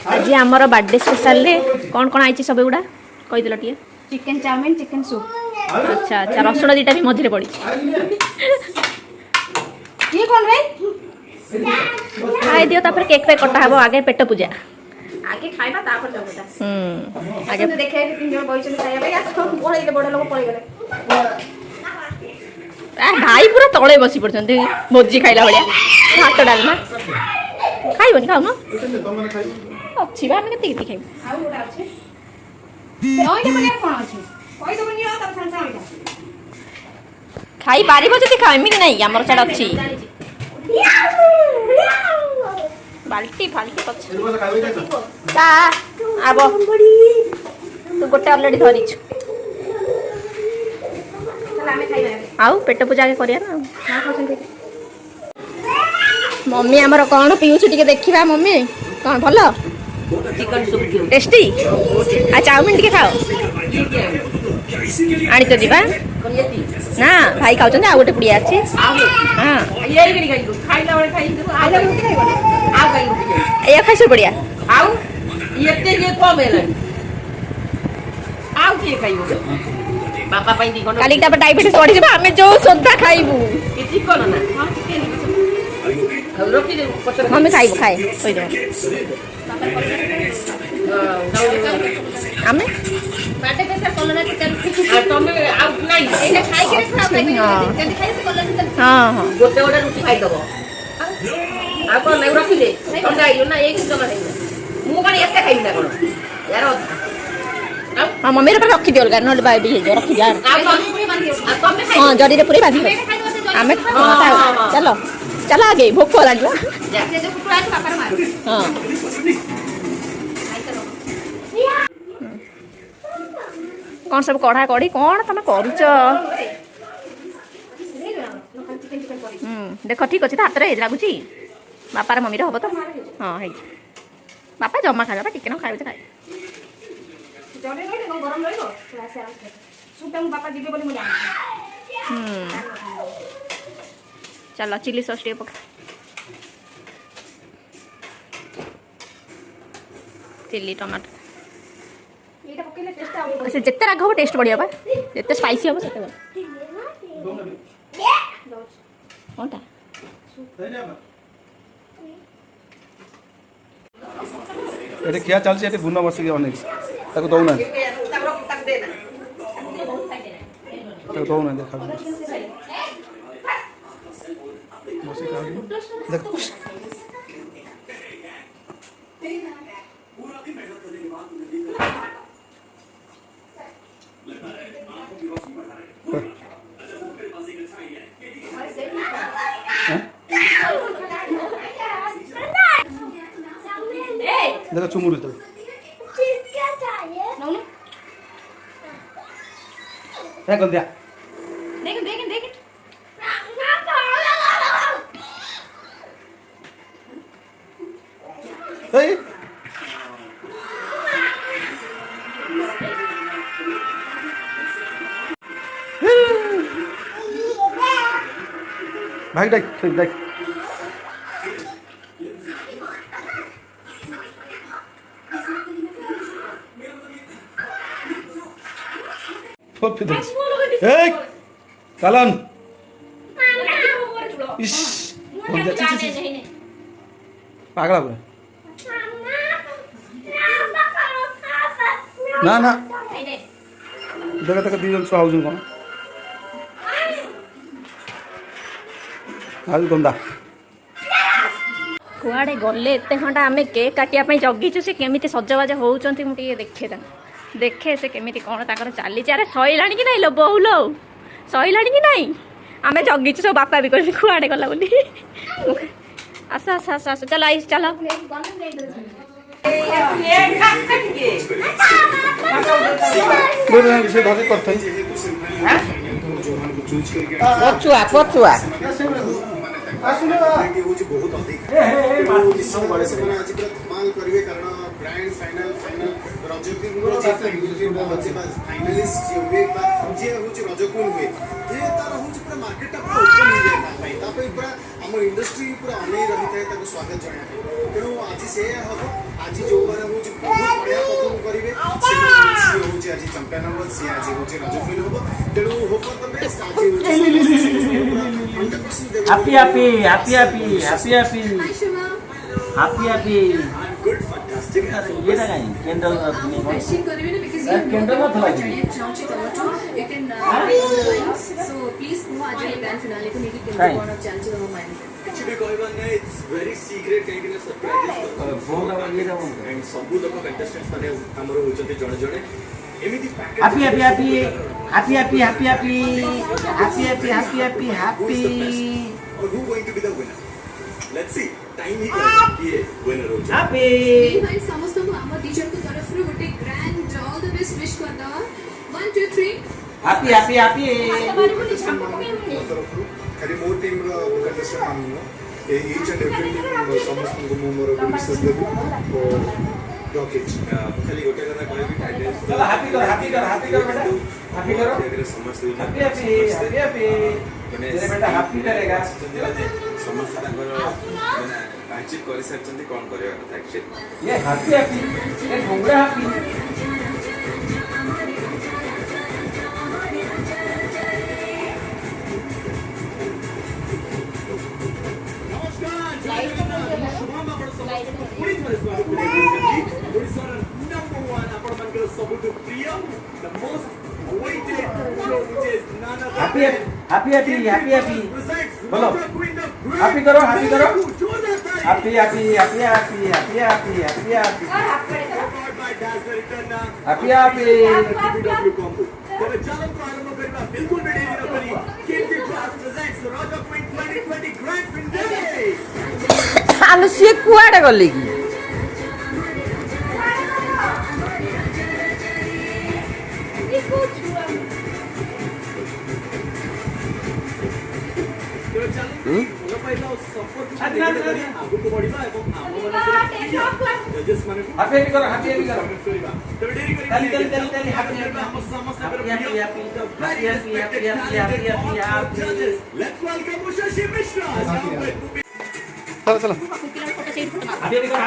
आज आमर birthday special रे कौन कौन आई सब गुड़ा कहीदेल टे चिकन चाउमिन चिकन सूप। अच्छा अच्छा रसुण दीटा भी मझे पड़ी ये कौन रे खाई दियो तापर केक पे कटा हबो आगे पेट पूजा आगे खाइबा तापर जगता आगे आगे देखे कि 3 जण बइचन खाइबा भाई आस पळै के बड़ लोग पळै गेले भाई पूरा तले बसी पड़ते भोजी खाइला भाया भात डालमा खाइबनी खाऊ अच्छी बा आम के खाइब आउ गोटा अछि ओइ के बनिया कोन अछि ओइ तो बनिया तब संसा होइला खाई पारिबो जति खाइमी नहीं हमर छड अछि बाल्टी फाल्टी पछ ता आबो तू गोटे ऑलरेडी धरि छु चला हमें खाइबा आउ पेट पूजा के करिया ना ना खाछन मम्मी आमर कौन पीऊछु टिके देखिबा मम्मी कौन भलो चिकन सूप दियो टेस्टी आ चाउमिन टिके खाओ आनी तो दिबा कोनियती ना भाई खाउछन आ गोटे पुड़िया अछि हां ये गरी गरी खाइला बळे खाइ दे आ गई खाइबो आ गई ए खाइसो पुड़िया आउ एते ये कम हेला आउ के खाइबो बापा पाई दी कोन काली टा डायबिटीज बढ़ी जबा हमें जो सोदा खाइबू के चिकन ना हां चिकन रोकी दे पछर मम्मी खाइबू खाए होई दे आमे बाटे पे सर कलर चिकन तमे आउ नाही एटा खाइ के खाओ जल्दी खाइ से कलर चिकन हां हां गोटे गोटे रुटी खाइ दबो आ कोन नै रखी दे ठंडा आइलो ना एक जमा खाइ मु कोन एते खाइ ना कोन यार हां मम्मी रे पर रखी दियो अलगा नले बाडी हे जो रखी जा आ तमे खाइ हां जड़ी रे पूरी बाधी आमे चलो चला आगे भूख लागला जा से जो कुकुरा है पापा मार हां कौन सब कढ़ा कढ़ी कौन तुम करुच देख ठीक अच्छे हाथ में लगुच बापार मम्मी हम तो हाँ है बापा जमा खाए टिके ना खाए खाए जड़े रही गरम रही सूपटा मो बापा दिबे बोली मु जानि चलो चिली सॉस टे पका चिली टमाटर एटा पकेले टेस्ट आ से जिते राग हो टेस्ट बढ़िया बा जिते स्पाइसी हो सेते कोनटा एटे क्या चलछि एटे बुना बसिक अनेक ताको दौना ताको दौना देखा बसिक देख देखो चुमुड़ तो है कौन दिया देख देख देख हे भाई देख देख कालन इस पागला पूरा ना ना देखा तक दी जन सुहाउजन कौन आज गंदा कुआड़े गले एते घंटा आम केक काटिया जगिचु से केमी सजबाज होती मुझे देखे देखे से केमी कौन ताकर चली अरे सैला कि नहीं लो बहु लो सैला कि नहीं आम जगिचु सब बापा भी कहते कुआड़े गला बोली आस आस आस आस चल आई चल पछुआ पछुआ ରଜକୁଇନର ଫାଇନାଲିଷ୍ଟ ଯିଏ ହୁଏ ବା ଯିଏ ହେଉଛି ରଜକୁଇନ ହୁଏ ଯେ ତାର ହେଉଛି ପୁରା ମାର୍କେଟଟା ପୁରା ଓପନ୍ ହେଇଯାଏ ତା ପାଇଁ ତା ପାଇଁ ପୁରା ଆମ ଇଣ୍ଡଷ୍ଟ୍ରି ପୁରା ଅନେଇ ରହିଥାଏ ତାକୁ ସ୍ୱାଗତ ଜଣାଇବା ପାଇଁ। ତେଣୁ ଆଜି ସେୟା ହବ। ଆଜି ଯେଉଁମାନେ ହେଉଛି ବହୁତ ବଢ଼ିଆ ପରଫର୍ମ କରିବେ ସିଏ ହେଉଛି ଆଜି ଚମ୍ପିଆନ୍ ହବ, ସିଏ ଆଜି ହେଉଛି ରଜକୁଇନ ହବ। ତେଣୁ ହୋପ ଫର ଦ ବେଷ୍ଟ। ଆଜି ହେଉଛି 100% happy happy happy happy happy happy Hi Shiva. happy happy good fantastic। ये ना कहीं कैंडल Question करिए ना because Sir, candle मत लगाइए। you can so please go आज ये grand finale को नहीं Right. कैंडल और चैलेंज तो माइंड एक्चुअली कहबा नै इट्स वेरी सीक्रेट कहीं ना सरप्राइज फोन लगा ये ना एंड सब लोग कंटेस्टेंट्स माने हमरो होचते जणे जणे एमिति package happy happy happy happy happy happy happy happy happy happy happy happy और who going to be the winner let's see time ही किए विनर हो जाए happy भाई समस्त को हम टीचर को तरफ ରୁ ଗୋଟେ grand all the best wish करदा 1 2 3 happy happy happy खाली मोर टीम रो कंटेस्टेंट माननो ईच एंड एवरी टीम समस्त को मोर विशेष देबो रॉकेट खाली गोटे कथा कहबी टाइटल्स चलो happy करो बेटा happy करो समस्त happy happy happy happy तेरे बेटा happy करेगा समस्त माने अचीव कर सकते कौन करेगा कथा एक्चुअली ये happy happy ये Ghungra happy happy happy happy happy happy बोलो happy करो happy happy happy happy happy happy happy happy happy happy ଆଲୋ ସିଏ କୁଆଡ଼େ ଗଲେ କି happy करो happy करो चल happy happy चलो चलो happy करो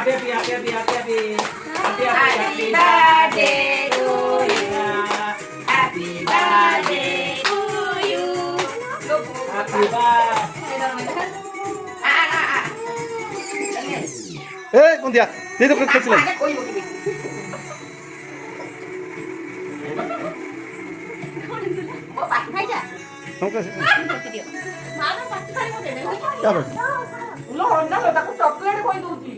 happy birthday to you. Happy birthday to you. happy birthday ए कौन दिया दे दो खींच ले हम कैसे क्या बात लो ना लो ताको चॉकलेट कोई दूची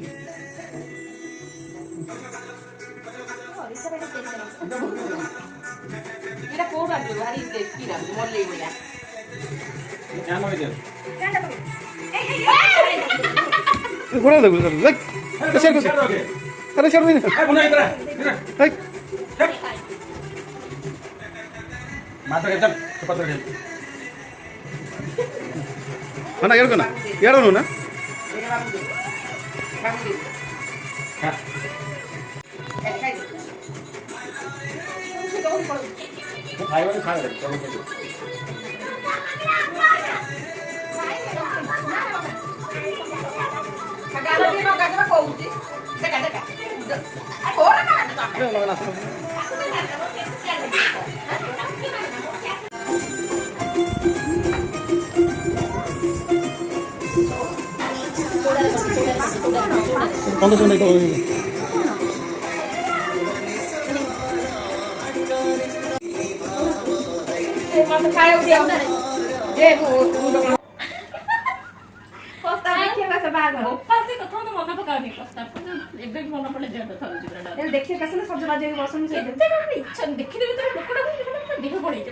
ଏଟା କୋଉ ରାଜ୍ୟ ଭାରି ଟେଷ୍ଟି ରାଜ୍ୟ ମଲ୍ଲି ଭଳିଆ क्या हो गया घोड़ा दे लाइक शेयर कर अरे शेयर नहीं ए बुना इधर लाइक माता के चल पत्थर के अना यार ना खाइबा खा ले चलो के ଗାଲ ଦିନ ଗାଜର କହୁଛି ଦେଖା ଦେଖା କୋରା ନା कौन सा नहीं तो ମତେ ଖାଇବାକୁ ଦିଅ ଏ ଦେଖିବା ସଜବାଜ ହେଇକି ବସନ୍ତୁ ଇଚ୍ଛା ଦେଖିଦେବି ତ ଲୋକଟା ଦେହ ପଡେଇ